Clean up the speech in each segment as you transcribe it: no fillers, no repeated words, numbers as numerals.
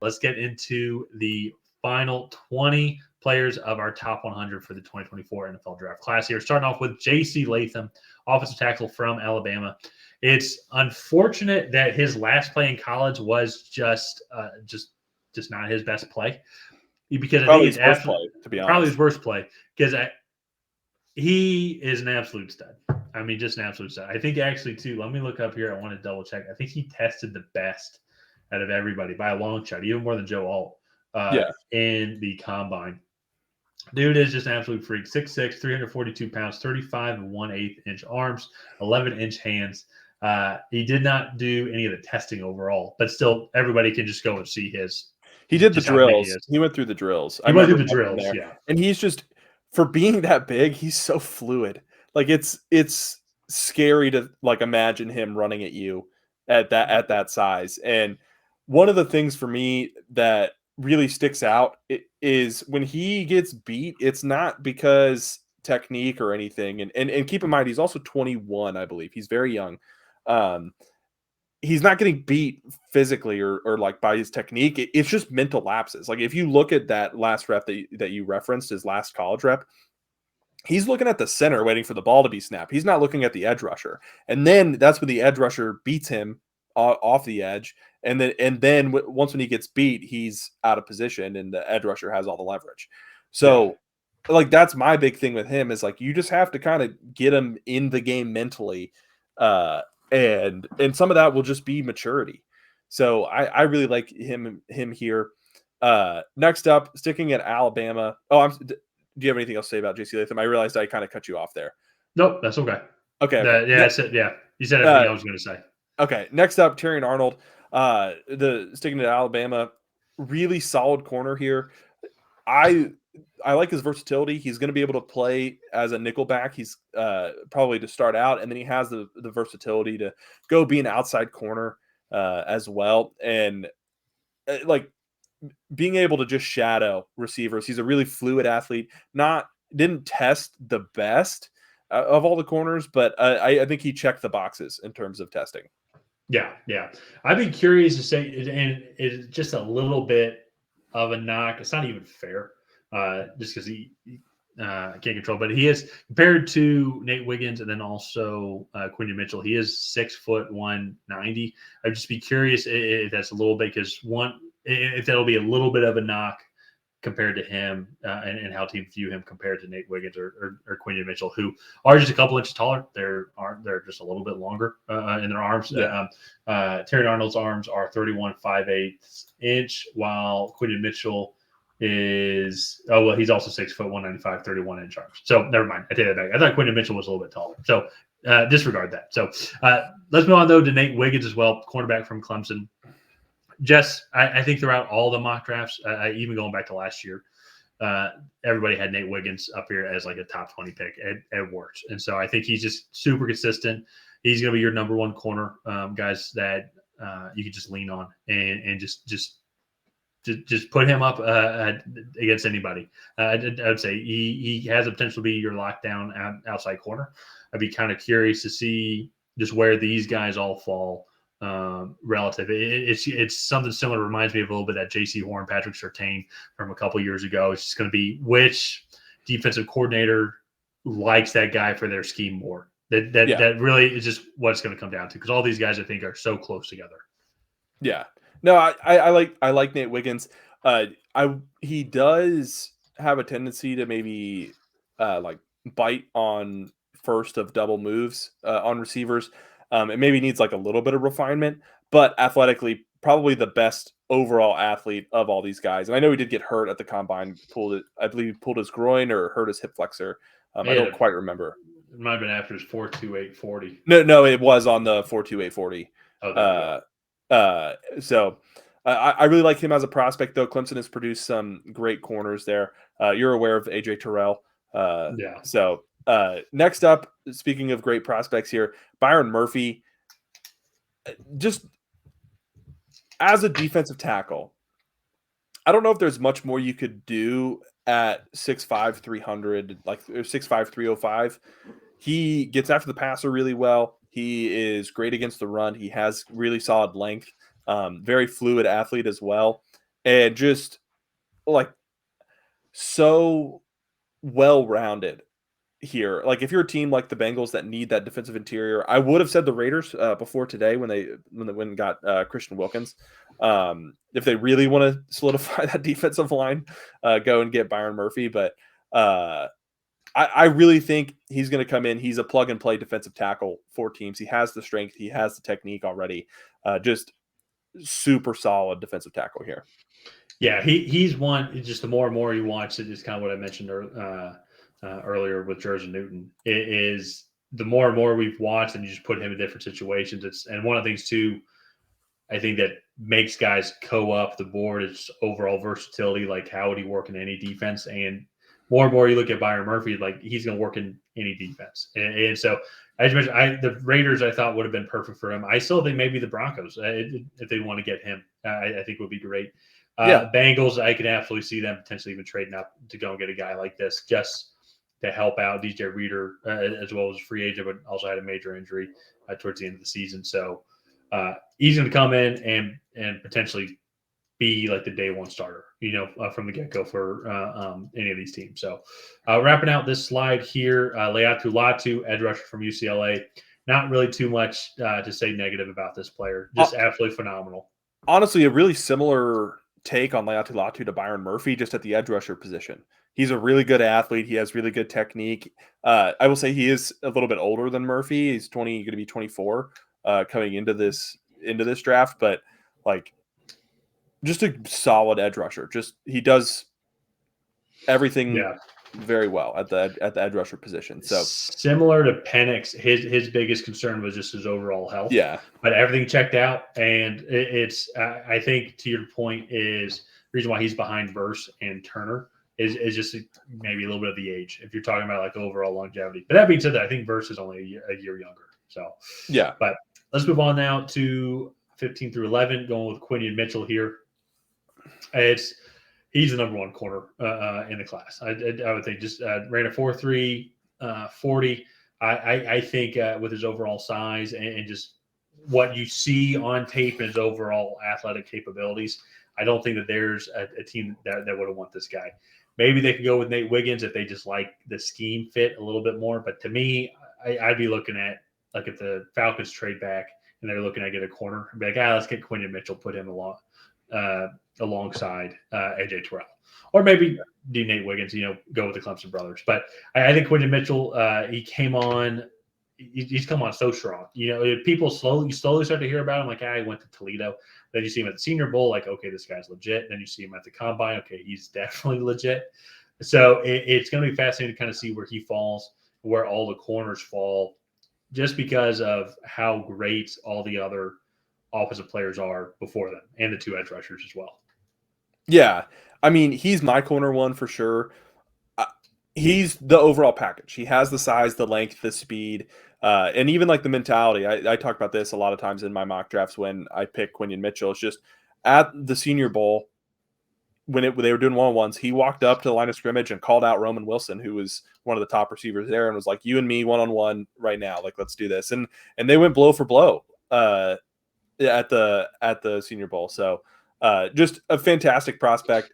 let's get into the final 20 players of our top 100 for the 2024 NFL draft class here. Starting off with J.C. Latham, offensive tackle from Alabama. It's unfortunate that his last play in college was just not his best play, because I think it's absolutely probably his worst play, because he is an absolute stud. I mean, just an absolute stud. I think actually too. Let me look up here. I want to double check. I think he tested the best out of everybody by a long shot, even more than Joe Alt in the combine. Dude is just an absolute freak. 6'6", 342 pounds, 35 and 1/8 inch arms, 11-inch hands. He did not do any of the testing overall, but still, everybody can just go and see his. He did the drills. He went through the drills. He went through the drills, yeah. And he's just, for being that big, he's so fluid. Like, it's scary to like imagine him running at you at that size. And one of the things for me that really sticks out is when he gets beat, it's not because technique or anything. And keep in mind, he's also 21, I believe. He's very young. He's not getting beat physically or like by his technique. It's just mental lapses. Like, if you look at that last rep that you referenced, his last college rep, he's looking at the center waiting for the ball to be snapped. He's not looking at the edge rusher. And then that's when the edge rusher beats him off the edge. And then once when he gets beat, he's out of position and the edge rusher has all the leverage. So like, that's my big thing with him, is like, you just have to kind of get him in the game mentally. And some of that will just be maturity. So I really like him here. Next up, sticking at Alabama. Do you have anything else to say about J.C. Latham? I realized I kind of cut you off there. Nope, that's okay. Okay. That's it. Yeah, you said everything I was going to say. Okay. Next up, Terrion Arnold. Sticking to Alabama, really solid corner here. I like his versatility. He's going to be able to play as a nickelback. He's probably to start out, and then he has the versatility to go be an outside corner as well. And like, being able to just shadow receivers. He's a really fluid athlete. Didn't test the best of all the corners, but I think he checked the boxes in terms of testing. Yeah. I'd be curious to say, and it's just a little bit of a knock. It's not even fair, just because he can't control. But he is, compared to Nate Wiggins and then also Quinton Mitchell, he is 6'1", 190. I'd just be curious if that's a little bit, because if that'll be a little bit of a knock compared to him, and how teams view him compared to Nate Wiggins or Quinton Mitchell, who are just a couple inches taller. They're just a little bit longer in their arms. Yeah. Terrion Arnold's arms are 31 5/8 inch, while Quinton Mitchell is he's also 6', 195, 31-inch arms. So never mind, I take that back. I thought Quinton Mitchell was a little bit taller. So disregard that. So let's move on though to Nate Wiggins as well, cornerback from Clemson. I think throughout all the mock drafts, even going back to last year, everybody had Nate Wiggins up here as like a top 20 pick at worst. And so I think he's just super consistent. He's going to be your number one corner, guys, that you can just lean on and just put him up against anybody. I would say he has the potential to be your lockdown outside corner. I'd be kind of curious to see just where these guys all fall relative. It's something similar. Reminds me of a little bit of that J.C. Horn, Patrick Surtain from a couple years ago. It's just going to be which defensive coordinator likes that guy for their scheme more. That really is just what it's going to come down to, because all these guys I think are so close together. Yeah. No, I like Nate Wiggins. He does have a tendency to maybe like bite on first of double moves on receivers. It maybe needs like a little bit of refinement, but athletically, probably the best overall athlete of all these guys. And I know he did get hurt at the combine. I believe he pulled his groin or hurt his hip flexor. I don't quite remember. It might have been after his 4.2840. No, it was on the 4.2840. So I really like him as a prospect, though. Clemson has produced some great corners there. You're aware of AJ Terrell. So next up, speaking of great prospects here, Byron Murphy, just as a defensive tackle, I don't know if there's much more you could do at 6'5", 300, like 6'5", 305. He gets after the passer really well. He is great against the run. He has really solid length, very fluid athlete as well. and just like so well-rounded here. Like if you're a team like the Bengals that need that defensive interior, I would have said the Raiders before today when they went and got Christian Wilkins. If they really want to solidify that defensive line, go and get Byron Murphy. But I really think he's going to come in. He's a plug and play defensive tackle for teams. He has the strength. He has the technique already. Just super solid defensive tackle here. Yeah, he's one. Just the more and more you watch it, is kind of what I mentioned earlier with Jersey Newton. It is the more and more we've watched, and you just put him in different situations. And one of the things too, I think that makes guys go up the board is overall versatility. Like how would he work in any defense? And more and more you look at Byron Murphy, like he's going to work in any defense. And so, as you mentioned, the Raiders I thought would have been perfect for him. I still think maybe the Broncos, if they want to get him, I think would be great. Bengals, I can absolutely see them potentially even trading up to go and get a guy like this just to help out DJ Reader as well as a free agent, but also had a major injury towards the end of the season. So he's going to come in and potentially be like the day one starter, from the get go for any of these teams. So wrapping out this slide here, Leatu Latu, edge rusher from UCLA. Not really too much to say negative about this player. Just absolutely phenomenal. Honestly, a really similar take on Leatu Latu to Byron Murphy, just at the edge rusher position. He's a really good athlete. He has really good technique. I will say he is a little bit older than Murphy. He's going to be 24 coming into this draft, but like just a solid edge rusher. Just he does everything very well at the edge rusher position. So similar to Penix, his biggest concern was just his overall health. Yeah, but everything checked out, and it's I think to your point is the reason why he's behind Verse and Turner is just maybe a little bit of the age. If you're talking about like overall longevity, but that being said, I think Verse is only a year younger. So yeah, but let's move on now to 15 through 11, going with Quinion Mitchell here. He's the number one corner in the class. I would think just ran a 4.3 40. I think with his overall size and just what you see on tape and his overall athletic capabilities, I don't think that there's a team that would have want this guy. Maybe they could go with Nate Wiggins if they just like the scheme fit a little bit more. But to me, I'd be looking at like if the Falcons trade back and they're looking at get a corner, I'd be like, let's get Quinion Mitchell, put him alongside AJ Terrell. Or maybe do Nate Wiggins, go with the Clemson brothers. But I think Quinion Mitchell, he came on. He's come on so strong. People slowly start to hear about him. Like, he went to Toledo. Then you see him at the Senior Bowl. Like, okay, this guy's legit. Then you see him at the Combine. Okay, he's definitely legit. So it's going to be fascinating to kind of see where he falls, where all the corners fall, just because of how great all the other offensive players are before them, and the two edge rushers as well. Yeah, I mean, he's my corner one for sure. He's the overall package. He has the size, the length, the speed, and even like the mentality. I talk about this a lot of times in my mock drafts when I pick Quinion Mitchell. It's just at the Senior Bowl when they were doing one-on-ones, he walked up to the line of scrimmage and called out Roman Wilson, who was one of the top receivers there, and was like, "You and me one-on-one right now. Like, let's do this." And they went blow for blow at the Senior Bowl. So just a fantastic prospect.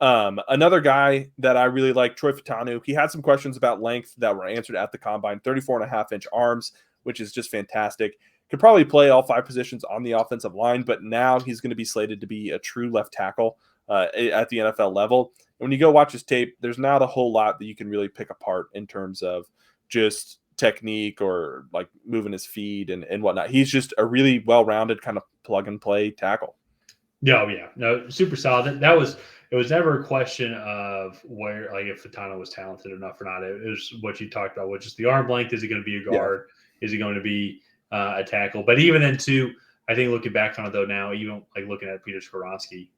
Another guy that I really like, Troy Fatanu, he had some questions about length that were answered at the Combine. 34.5-inch arms, which is just fantastic. Could probably play all 5 positions on the offensive line, but now he's going to be slated to be a true left tackle at the NFL level. And when you go watch his tape, there's not a whole lot that you can really pick apart in terms of just technique or like moving his feet and whatnot. He's just a really well-rounded kind of plug-and-play tackle. No, super solid. It was never a question of where, like, if Fatano was talented enough or not. It was what you talked about, which is the arm length. Is he going to be a guard? Yeah. Is he going to be a tackle? But even then, too, I think looking back on it, though, now, even like looking at Peter Skoronski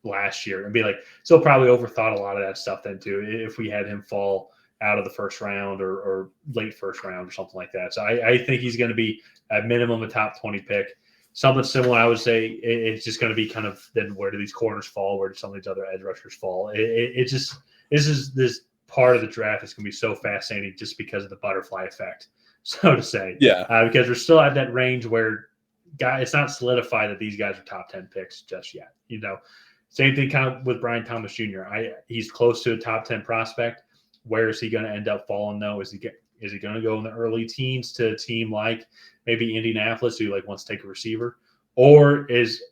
last year and be like, still probably overthought a lot of that stuff then, too, if we had him fall out of the first round or late first round or something like that. So I think he's going to be at minimum a top 20 pick. Something similar, I would say, it's just going to be kind of then where do these corners fall? Where do some of these other edge rushers fall? This part of the draft is going to be so fascinating just because of the butterfly effect, so to say. Yeah. Because we're still at that range where it's not solidified that these guys are top 10 picks just yet. Same thing kind of with Brian Thomas Jr. He's close to a top 10 prospect. Where is he going to end up falling though? Is he going to go in the early teens to a team like maybe Indianapolis who like wants to take a receiver, or is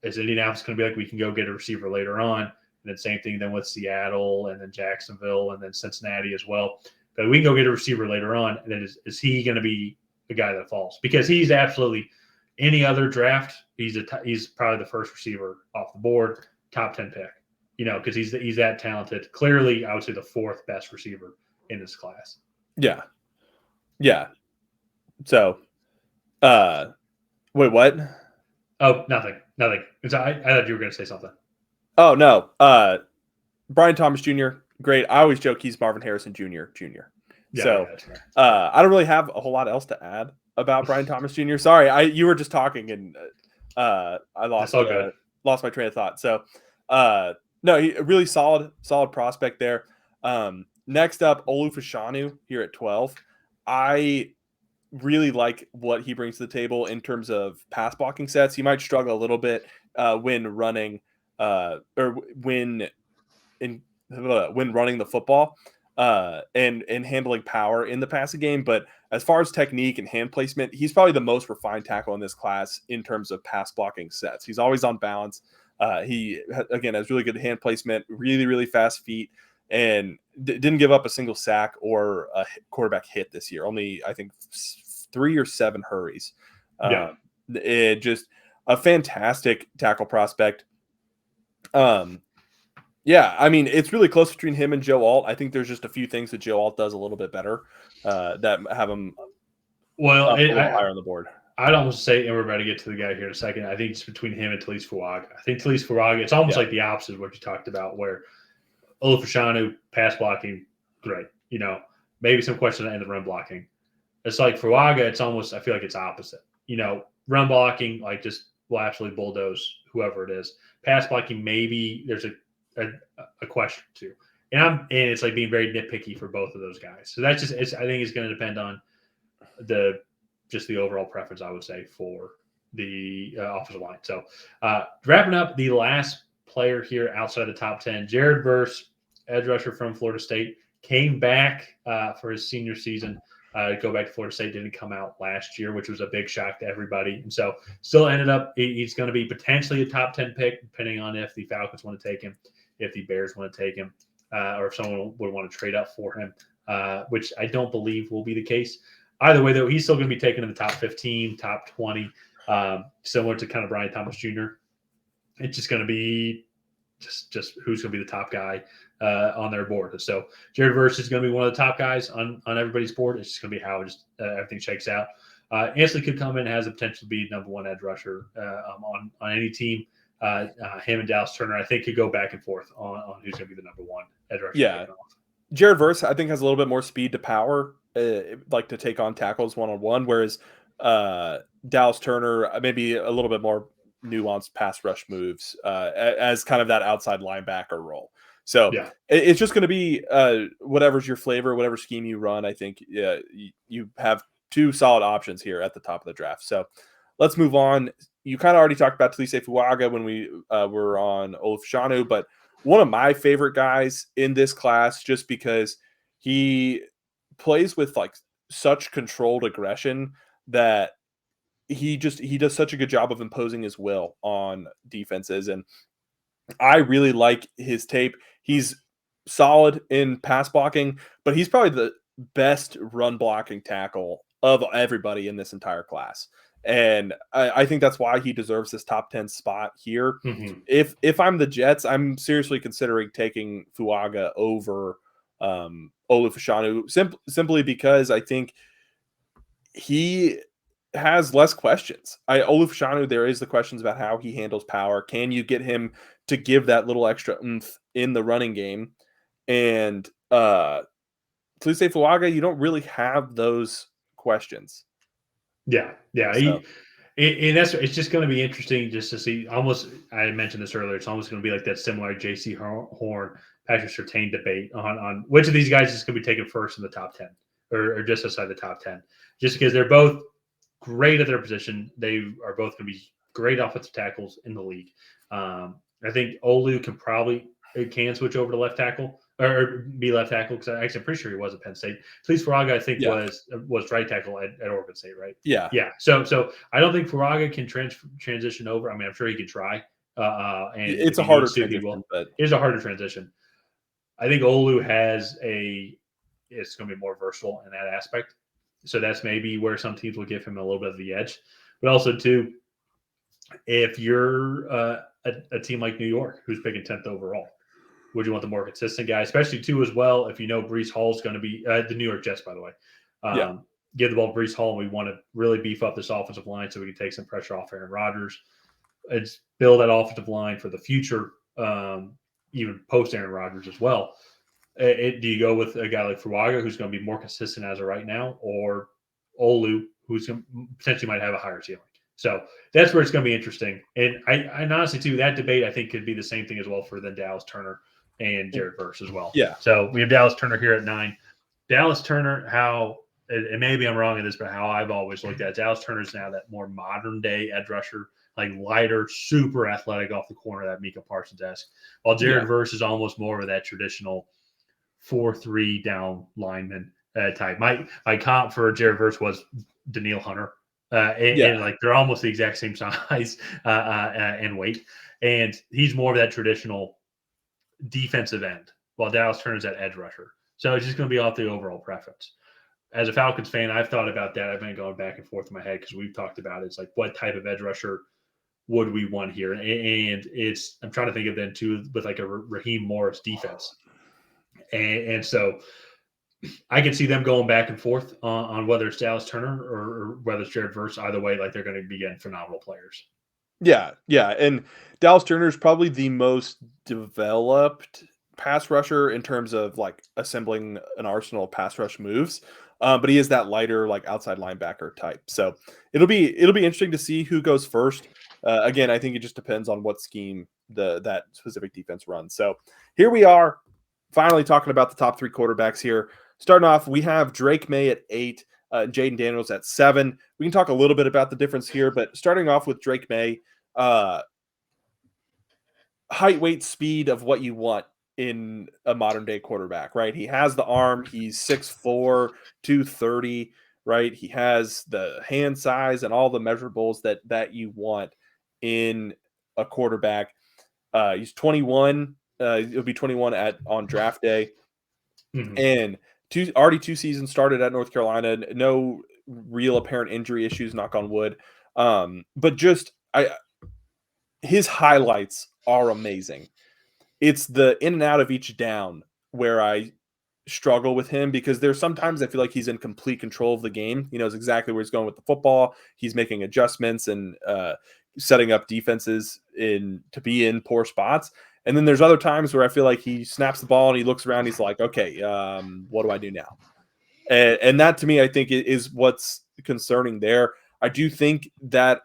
Indianapolis going to be like, we can go get a receiver later on? And then same thing then with Seattle and then Jacksonville and then Cincinnati as well. But we can go get a receiver later on. And then is he going to be the guy that falls? Because he's absolutely any other draft, he's probably the first receiver off the board, top 10 pick, because he's that talented. Clearly, I would say the fourth best receiver in this class. Yeah. Yeah. So, wait, what? Oh, nothing. I thought you were going to say something. Oh, no. Brian Thomas Jr., great. I always joke he's Marvin Harrison Jr. Yeah, so, I don't really have a whole lot else to add about Brian Thomas Jr. Sorry, you were just talking and I lost my train of thought. So, no, he really solid prospect there. Next up, Olu Fashanu here at 12. I really like what he brings to the table in terms of pass blocking sets. He might struggle a little bit when running or when running the football and handling power in the passing game. But as far as technique and hand placement, he's probably the most refined tackle in this class in terms of pass blocking sets. He's always on balance. He, again, has really good hand placement, really, really fast feet, and didn't give up a single sack or a quarterback hit this year. Only, I think, 3 or 7 hurries. Just a fantastic tackle prospect. Yeah, I mean, it's really close between him and Joe Alt. I think there's just a few things that Joe Alt does a little bit better that have him a little higher on the board. I'd almost say, and we're about to get to the guy here in a second, I think it's between him and Talise Fuaga. I think Talise Fuaga, it's almost like the opposite of what you talked about, where Olu Fashanu, pass blocking, great. Maybe some questions at the end of run blocking. It's like Fuaga, it's almost, I feel like it's opposite. Run blocking, like just will absolutely bulldoze whoever it is. Pass blocking, maybe there's a question or two. And it's like being very nitpicky for both of those guys. So that's just, I think it's going to depend on the overall preference, I would say, for the offensive line. So wrapping up the last player here outside the top 10, Jared Verse, edge rusher from Florida State, came back for his senior season. Go back to Florida State, didn't come out last year, which was a big shock to everybody. And so still ended up, he's going to be potentially a top 10 pick, depending on if the Falcons want to take him, if the Bears want to take him, or if someone would want to trade up for him, which I don't believe will be the case. Either way, though, he's still going to be taken in the top 15, top 20, similar to kind of Brian Thomas Jr. It's just going to be just who's going to be the top guy on their board. So Jared Verse is going to be one of the top guys on everybody's board. It's just going to be how everything shakes out. Ansley could come in, has the potential to be number one edge rusher on any team. Him and Dallas Turner, I think, could go back and forth on who's going to be the number one edge rusher. Yeah. Jared Verse, I think, has a little bit more speed to power, like to take on tackles one-on-one, whereas Dallas Turner, maybe a little bit more nuanced pass rush moves as kind of that outside linebacker role. So it's just going to be whatever's your flavor, whatever scheme you run. I think you have 2 solid options here at the top of the draft. So let's move on. You kind of already talked about Talise Fuaga when we were on Olu Fashanu, but one of my favorite guys in this class, just because he plays with like such controlled aggression that he does such a good job of imposing his will on defenses. And I really like his tape. He's solid in pass blocking, but he's probably the best run blocking tackle of everybody in this entire class. And I think that's why he deserves this top 10 spot here. Mm-hmm. If I'm the Jets, I'm seriously considering taking Fuaga over Olu Fashanu simply because I think he has less questions. Olu Fashanu, there is the questions about how he handles power. Can you get him to give that little extra oomph in the running game? And Talise Fuaga, you don't really have those questions. Yeah. So. It's just going to be interesting just to see. Almost, I mentioned this earlier. It's almost going to be like that similar J.C. Horn, Patrick Surtain debate on which of these guys is going to be taken first in the top 10 or just outside the top 10, just because they're both great at their position. They are both going to be great offensive tackles in the league. I think Olu can switch over to left tackle or be left tackle because I'm pretty sure he was at Penn State. At least Faraga, I think, Yeah. was right tackle at Oregon State, right? Yeah. Yeah. So I don't think Faraga can transition over. I mean, I'm sure he can try. And It's if a he harder needs to, he transition, will. but It is a harder transition. I think Olu it's going to be more versatile in that aspect. So that's maybe where some teams will give him a little bit of the edge. But also, too, if you're a team like New York, who's picking 10th overall, would you want the more consistent guy, especially too as well if you know Brees Hall is going to be the New York Jets, by the way. yeah. Give the ball to Brees Hall, and we want to really beef up this offensive line so we can take some pressure off Aaron Rodgers. It's build that offensive line for the future, even post Aaron Rodgers as well. Do you go with a guy like Fuaga, who's going to be more consistent as of right now, or Olu, who's potentially might have a higher ceiling? So that's where it's going to be interesting. And I honestly, too, that debate I think could be the same thing as well for then Dallas Turner and Jared Verse as well. Yeah. So we have Dallas Turner here at 9. Dallas Turner, and maybe I'm wrong in this, but how I've always looked at it, Dallas Turner is now that more modern day edge rusher, like lighter, super athletic off the corner that Micah Parsons-esque, while Jared Verse is almost more of that traditional 4-3 down lineman type. My comp for Jared Verse was Daniil Hunter. And like they're almost the exact same size and weight. And he's more of that traditional defensive end, while Dallas Turner's that edge rusher. So it's just going to be off the overall preference. As a Falcons fan, I've thought about that. I've been going back and forth in my head because we've talked about it. It's like, what type of edge rusher would we want here? And I'm trying to think of then too with like a Raheem Morris defense. And so I can see them going back and forth on whether it's Dallas Turner or whether it's Jared Verse. Either way, like they're going to be getting phenomenal players. Yeah, and Dallas Turner is probably the most developed pass rusher in terms of like assembling an arsenal of pass rush moves. But he is that lighter, like outside linebacker type. So it'll be interesting to see who goes first. Again, I think it just depends on what scheme that specific defense runs. So here we are, finally talking about the top 3 quarterbacks here. Starting off, we have Drake May at 8, Jaden Daniels at 7. We can talk a little bit about the difference here, but starting off with Drake May, height, weight, speed of what you want in a modern day quarterback, right? He has the arm. He's 6'4", 230, right? He has the hand size and all the measurables that you want in a quarterback. He's 21. He'll be 21 on draft day. Mm-hmm. And already 2 seasons started at North Carolina. No real apparent injury issues, knock on wood. But just his highlights are amazing. It's the in and out of each down where I struggle with him, because there's sometimes I feel like he's in complete control of the game. He knows exactly where he's going with the football. He's making adjustments and setting up defenses to be in poor spots. And then there's other times where I feel like he snaps the ball and he looks around. He's like, okay, what do I do now? And that to me, I think is what's concerning there. I do think that,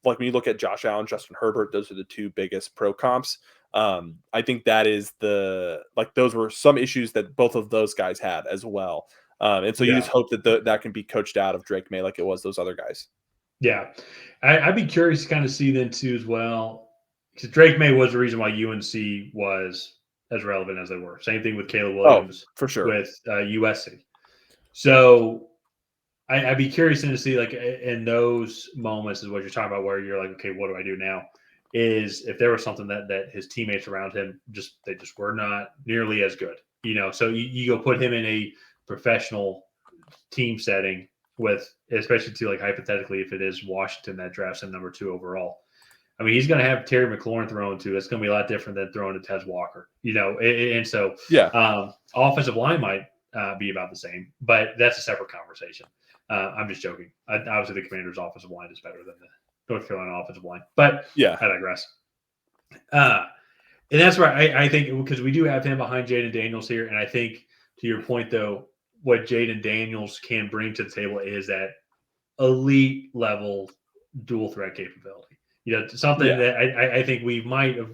like when you look at Josh Allen, Justin Herbert, those are the 2 biggest pro comps. I think that is those were some issues that both of those guys had as well. And so you just hope that that can be coached out of Drake May like it was those other guys. Yeah. I'd be curious to kind of see then too as well, because Drake May was the reason why UNC was as relevant as they were. Same thing with Caleb Williams for sure with USC. So I'd be curious to see, like, in those moments is what you're talking about, where you're like, okay, what do I do now? Is if there was something that his teammates around him they just were not nearly as good, So you go put him in a professional team setting with, especially to like hypothetically, if it is Washington that drafts him number 2 overall. I mean, he's going to have Terry McLaurin thrown to. It's going to be a lot different than throwing to Tez Walker, And so, offensive line might be about the same, but that's a separate conversation. I'm just joking. Obviously, the Commanders' offensive line is better than the North Carolina offensive line, but I digress. And that's where I think, because we do have him behind Jaden Daniels here, and I think to your point though, what Jaden Daniels can bring to the table is that elite level dual threat capability. Something that I think we might have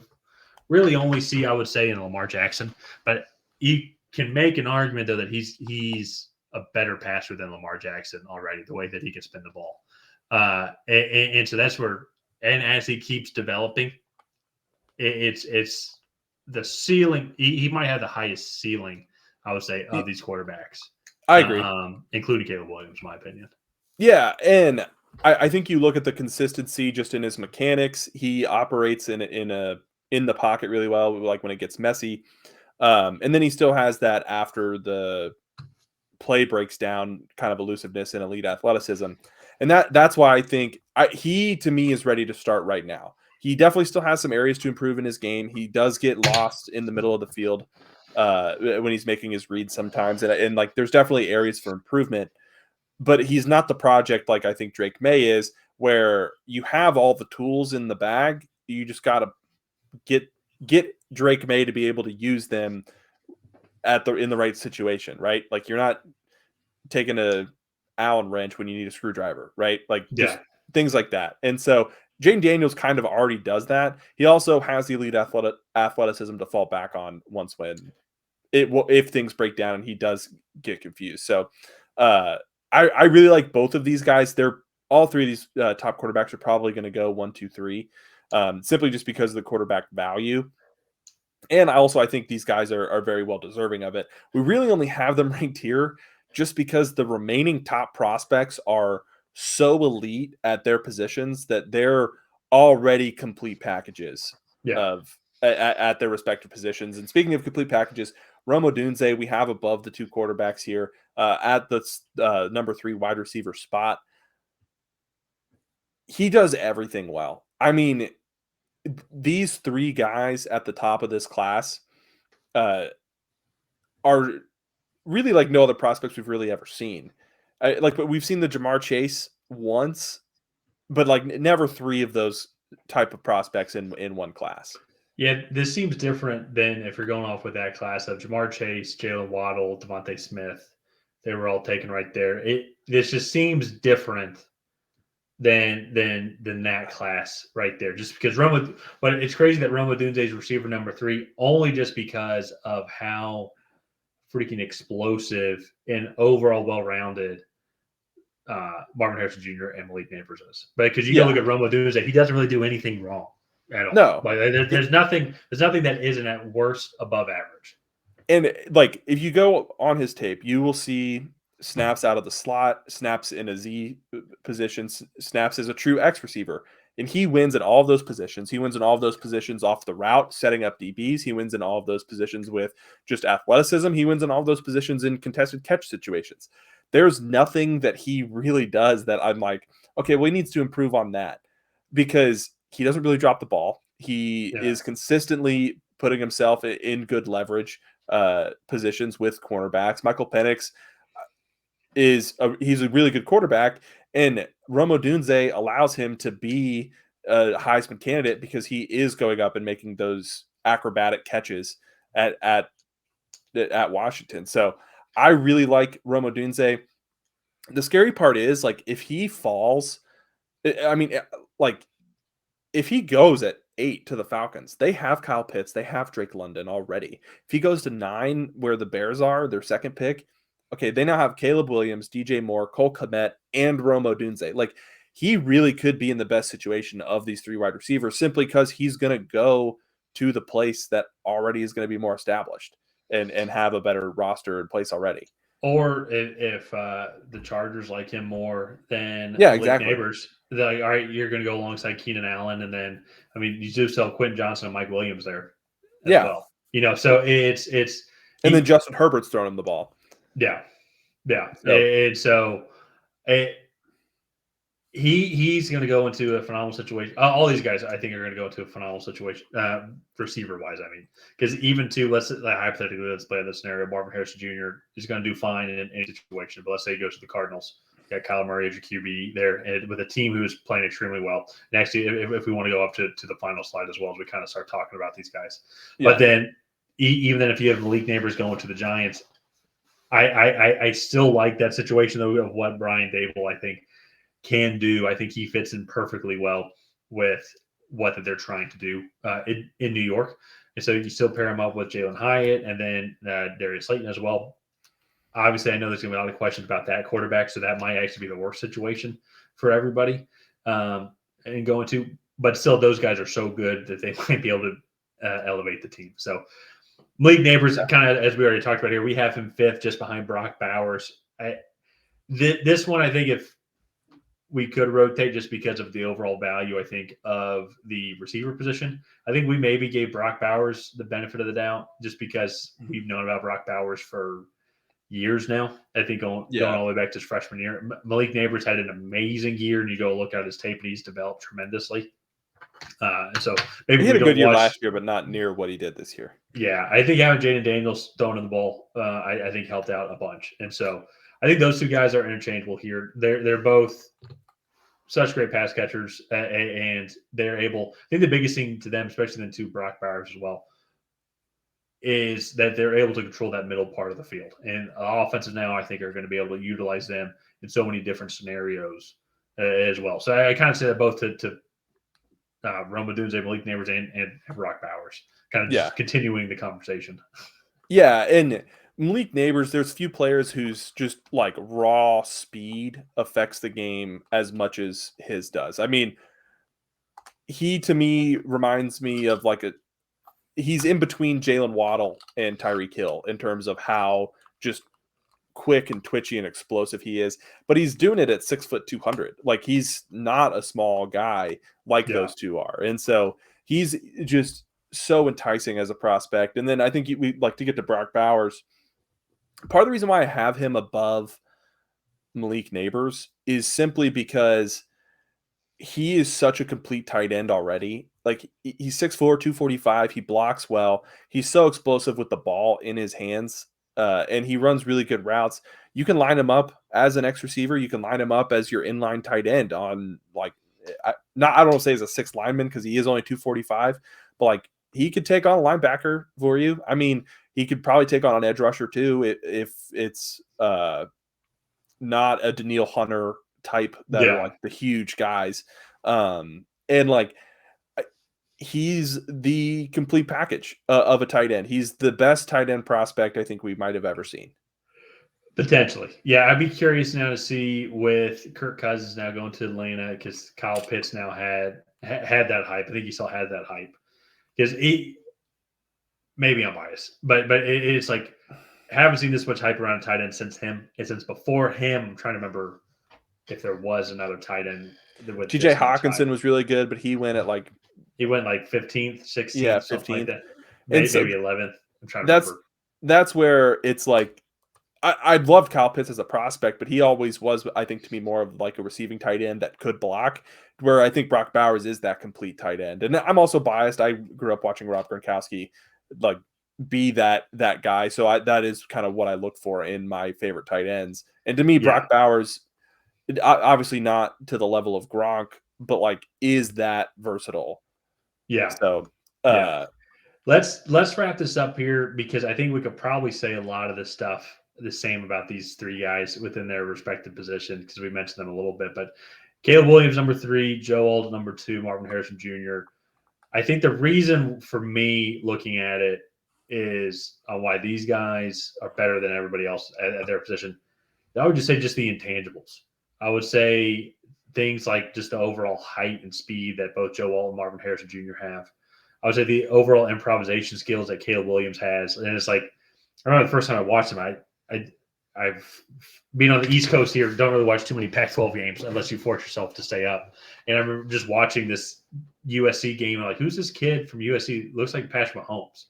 really only see, I would say, in Lamar Jackson, but you can make an argument though that he's a better passer than Lamar Jackson already, the way that he can spin the ball. And so that's where, and as he keeps developing, it's the ceiling. He might have the highest ceiling, I would say, of these quarterbacks, I agree. including Caleb Williams, in my opinion. Yeah, and I think you look at the consistency just in his mechanics. He operates in the pocket really well, like when it gets messy. And then he still has that after the play breaks down kind of elusiveness and elite athleticism. And that's why I think he to me is ready to start right now. He definitely still has some areas to improve in his game. He does get lost in the middle of the field when he's making his reads sometimes, and like there's definitely areas for improvement. But he's not the project like I think Drake May is, where you have all the tools in the bag. You just got to get get Drake May to be able to use them in the right situation, right? Like you're not taking a Allen wrench when you need a screwdriver, right? Like just Yeah, things like that. And so Jane Daniels kind of already does that. He also has the elite athleticism to fall back on once when if things break down and he does get confused. So uh, I really like both of these guys. They're all three of these top quarterbacks are probably going to go 1, 2, 3, simply just because of the quarterback value. And I think these guys are very well deserving of it. We really only have them ranked here just because the remaining top prospects are so elite at their positions that they're already complete packages yeah. at their respective positions. And speaking of complete packages, Romo Dunze we have above the two quarterbacks here at the number 3 wide receiver spot. He does everything well. I mean, these three guys at the top of this class uh, are really like no other prospects we've really ever seen. But we've seen the Jamar Chase once, but like never three of those type of prospects in one class. Yeah, this seems different than if you're going off with that class of Jamar Chase, Jalen Waddle, Devontae Smith. They were all taken right there. This just seems different than that class right there. Just because Roma, but it's crazy that Roma Dunze is receiver number 3 only just because of how freaking explosive and overall well-rounded Marvin Harrison Jr. and Malik Neighbors is. But because you go Yeah. look at Roma Dunze, he doesn't really do anything wrong at all. No. Like there's nothing that isn't at worst above average. And like if you go on his tape, you will see snaps out of the slot, snaps in a Z position, snaps as a true X receiver. And he wins in all of those positions. He wins in all of those positions off the route, setting up DBs. He wins in all of those positions with just athleticism. He wins in all of those positions in contested catch situations. There's nothing that he really does that I'm like, okay, well, he needs to improve on that because he doesn't really drop the ball. He Yeah. is consistently putting himself in good leverage positions with cornerbacks. Michael Penix he's a really good quarterback, and Romo Dunze allows him to be a Heisman candidate because he is going up and making those acrobatic catches at Washington. So I really like Romo Dunze. The scary part is like if he falls, I mean, like if he goes at 8 to the Falcons, they have Kyle Pitts, they have Drake London already. If he goes to 9, where the Bears are, their second pick, okay, they now have Caleb Williams, DJ Moore, Cole Kmet, and Romo Dunze. Like he really could be in the best situation of these 3 wide receivers simply because he's going to go to the place that already is going to be more established and have a better roster in place already. Or if the Chargers like him more than Yeah, Malik exactly. Neighbors, they're like, all right, you're going to go alongside Keenan Allen, and then I mean, you do sell Quentin Johnson and Mike Williams there as Yeah. well. So it's And then he, Justin Herbert's throwing him the ball. yeah, yeah, So and so it, he's going to go into a phenomenal situation. All these guys, I think, are going to go into a phenomenal situation, receiver wise. I mean, because even to hypothetically, let's play this scenario. Marvin Harrison Jr. is going to do fine in any situation, but let's say he goes to the Cardinals. You got Kyler Murray as your QB there, and with a team who's playing extremely well. Next, if we want to go up to the final slide as well, as we kind of start talking about these guys, yeah. but then even then, if you have Malik Neighbors going to the Giants, I still like that situation though of what Brian Dable I think can do. I think he fits in perfectly well with what that they're trying to do in New York. And so you still pair him up with Jalen Hyatt and then Darius Slayton as well. Obviously, I know there's going to be a lot of questions about that quarterback, so that might actually be the worst situation for everybody and going to. But still, those guys are so good that they might be able to elevate the team. So Malik Neighbors, kind of as we already talked about here, we have him 5th just behind Brock Bowers. This one, I think if we could rotate just because of the overall value, I think, of the receiver position. I think we maybe gave Brock Bowers the benefit of the doubt just because we've known about Brock Bowers for years now. I think going all the way back to his freshman year. Malik Neighbors had an amazing year, and you go look at his tape, and he's developed tremendously. So maybe he had a good year last year, but not near what he did this year. Yeah, I think having Jaden Daniels throwing in the ball, I think helped out a bunch, and so I think those two guys are interchangeable here. They're both such great pass catchers, and they're able. I think the biggest thing to them, especially then to Brock Bowers as well, is that they're able to control that middle part of the field. And offenses now, I think, are going to be able to utilize them in so many different scenarios as well. So I kind of say that both to Rome Odunze, Malik Neighbors, and Brock Bowers, kind of just continuing the conversation. Yeah, and Malik Neighbors, there's few players whose just like raw speed affects the game as much as his does. I mean, he to me reminds me of he's in between Jalen Waddle and Tyreek Hill in terms of how just quick and twitchy and explosive he is, but he's doing it at 6'200". Like he's not a small guy like those two are, and so he's just so enticing as a prospect. And then I think we like to get to Brock Bowers. Part of the reason why I have him above Malik Neighbors is simply because he is such a complete tight end already. Like he's 6'4", 245. He blocks well. He's so explosive with the ball in his hands. And he runs really good routes. You can line him up as an X receiver. You can line him up as your inline tight end on I don't want to say he's a 6th lineman because he is only 245, but like he could take on a linebacker for you. I mean, he could probably take on an edge rusher too if it's not a Daniil Hunter type that are like the huge guys. And like he's the complete package of a tight end. He's the best tight end prospect I think we might have ever seen. Potentially. Yeah, I'd be curious now to see with Kirk Cousins now going to Atlanta because Kyle Pitts now had that hype. I think he still had that hype because maybe I'm biased, but it's like I haven't seen this much hype around a tight end since him and since before him. I'm trying to remember if there was another tight end. TJ Hawkinson was really good, but he went at 15th, 16th, something like that. Maybe 11th. I'm trying to remember. That's where it's like I loved Kyle Pitts as a prospect, but he always was, I think, to me more of like a receiving tight end that could block, where I think Brock Bowers is that complete tight end. And I'm also biased. I grew up watching Rob Gronkowski like be that guy. So that is kind of what I look for in my favorite tight ends. And to me, Brock Bowers, obviously not to the level of Gronk, but like is that versatile. Yeah. So let's wrap this up here because I think we could probably say a lot of this stuff the same about these three guys within their respective position because we mentioned them a little bit. But Caleb Williams, number 3, Joe Alt, number 2, Marvin Harrison Jr. I think the reason for me looking at it is why these guys are better than everybody else at their position. I would just say just the intangibles. I would say things like just the overall height and speed that both Joe Alt and Marvin Harrison Jr. have. I would say the overall improvisation skills that Caleb Williams has. And it's like, I remember the first time I watched him, I've been on the East Coast here, don't really watch too many Pac-12 games unless you force yourself to stay up. And I remember just watching this USC game, like, who's this kid from USC? Looks like Patrick Mahomes.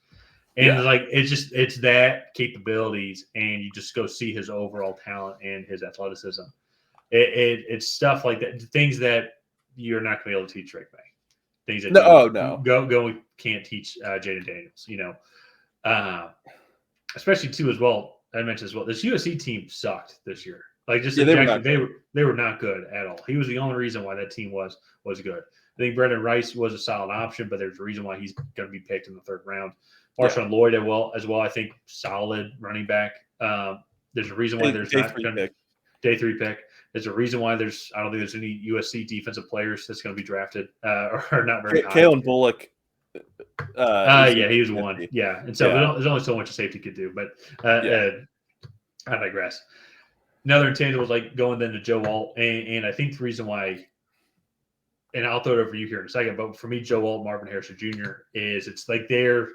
And it's that capabilities, and you just go see his overall talent and his athleticism. It's stuff like that, things that you're not going to be able to teach Drake May. Things that go can't teach Jaden Daniels, especially too as well. I mentioned as well, this USC team sucked this year. Like just they were not good at all. He was the only reason why that team was good. I think Brendan Rice was a solid option, but there's a reason why he's going to be picked in the 3rd round. Marshawn Lloyd as well. I think solid running back. There's a reason why there's not going to day 3 pick. There's a reason why I don't think there's any USC defensive players that's going to be drafted or not very high. Kalen Bullock. He was one. Yeah, and so there's only so much a safety could do. But I digress. another intangible is like going then to Joe Alt, and I think the reason why, and I'll throw it over to you here in a second, but for me, Joe Alt, Marvin Harrison Jr. is it's like they're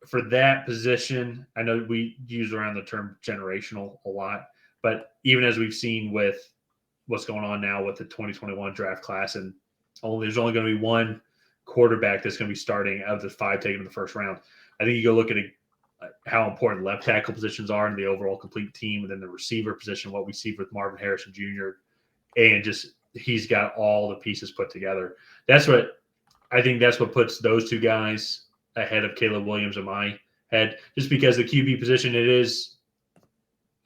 for that position. I know we use around the term generational a lot, but even as we've seen with what's going on now with the 2021 draft class, and there's only going to be one quarterback that's going to be starting out of the 5 taken in the first round. I think you go look at how important left tackle positions are in the overall complete team, and then the receiver position, what we see with Marvin Harrison Jr., and just he's got all the pieces put together. That's what I think. That's what puts those two guys ahead of Caleb Williams in my head, just because the QB position, it is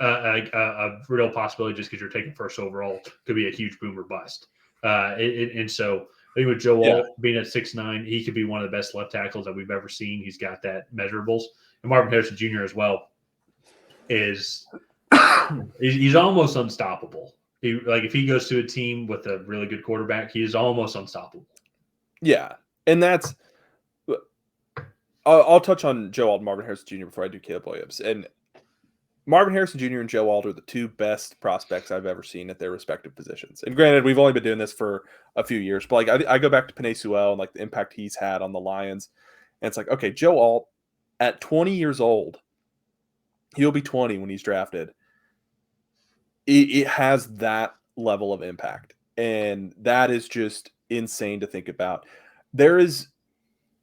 a real possibility just because you're taking first overall could be a huge boom or bust. And so I think with Joe Alt being at 6'9", he could be one of the best left tackles that we've ever seen. He's got that measurables. And Marvin Harrison Jr. as well is he's almost unstoppable. If he goes to a team with a really good quarterback, he is almost unstoppable. Yeah, and that's I'll touch on Joe Alt and Marvin Harrison Jr. before I do Caleb Williams. And Marvin Harrison Jr. and Joe Alt are the two best prospects I've ever seen at their respective positions. And granted, we've only been doing this for a few years, but I go back to Penei Sewell and like the impact he's had on the Lions. And it's like, okay, Joe Alt at 20 years old, he'll be 20 when he's drafted. It has that level of impact. And that is just insane to think about. There is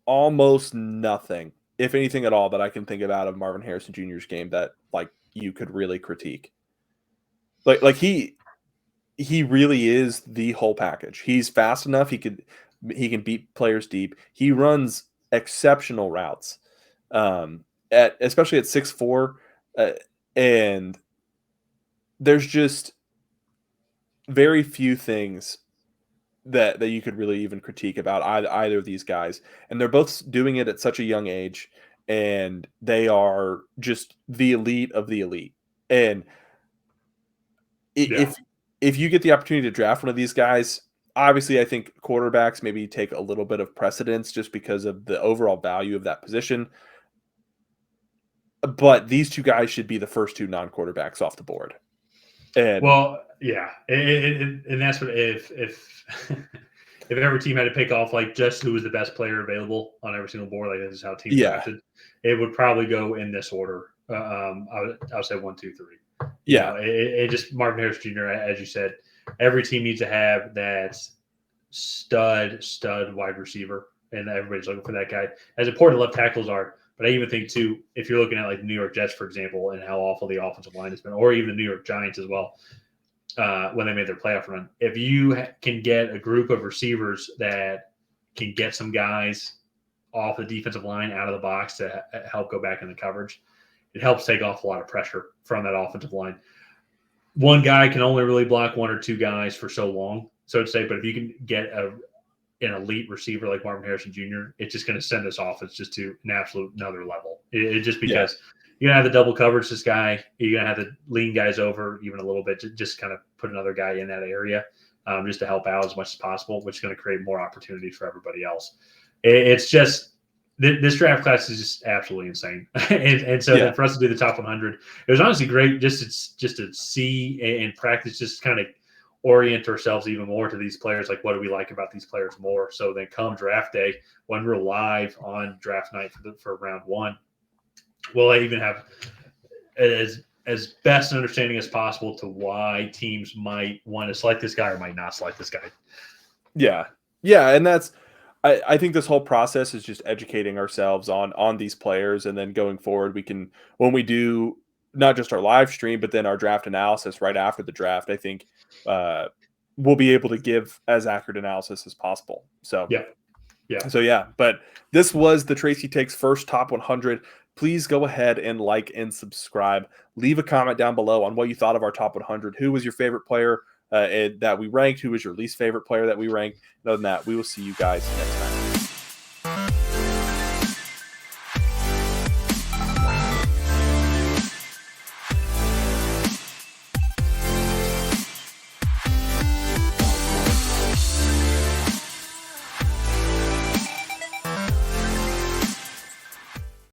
almost nothing, if anything at all, that I can think about of Marvin Harrison Jr.'s game that like you could really critique. Like he really is the whole package. He's fast enough. He can beat players deep. He runs exceptional routes, especially at 6'4", and there's just very few things that you could really even critique about either of these guys. And they're both doing it at such a young age, and they are just the elite of the elite. And if you get the opportunity to draft one of these guys, obviously I think quarterbacks maybe take a little bit of precedence just because of the overall value of that position. But these two guys should be the first two non-quarterbacks off the board. And and that's what if if every team had to pick off like just who was the best player available on every single board, like this is how teams drafted, it would probably go in this order. I would say 1, 2, 3. Yeah, it just Marvin Harris Jr. As you said, every team needs to have that stud wide receiver, and everybody's looking for that guy. As important left tackles are. But I even think, too, if you're looking at like the New York Jets, for example, and how awful the offensive line has been, or even the New York Giants as well, when they made their playoff run, if you can get a group of receivers that can get some guys off the defensive line out of the box to help go back in the coverage, it helps take off a lot of pressure from that offensive line. One guy can only really block 1 or 2 guys for so long, so to say, but if you can get an elite receiver like Marvin Harrison Jr., it's just going to send this offense just to an absolute another level. It just because you're going to have the double coverage this guy, you're going to have to lean guys over even a little bit to just kind of put another guy in that area just to help out as much as possible, which is going to create more opportunities for everybody else. It's just this draft class is just absolutely insane. and so then for us to do the top 100, it was honestly great just to see and practice, just kind of orient ourselves even more to these players. Like, what do we like about these players more? So then come draft day, when we're live on draft night for round 1, we'll even have as best an understanding as possible to why teams might want to select this guy or might not select this guy. Yeah. And that's, I think this whole process is just educating ourselves on these players. And then going forward, we can, when we do not just our live stream, but then our draft analysis right after the draft, I think we'll be able to give as accurate analysis as possible. So, but this was the Tracy Takes first top 100. Please go ahead and like and subscribe. Leave a comment down below on what you thought of our top 100. Who was your favorite player that we ranked? Who was your least favorite player that we ranked? And other than that, we will see you guys next time.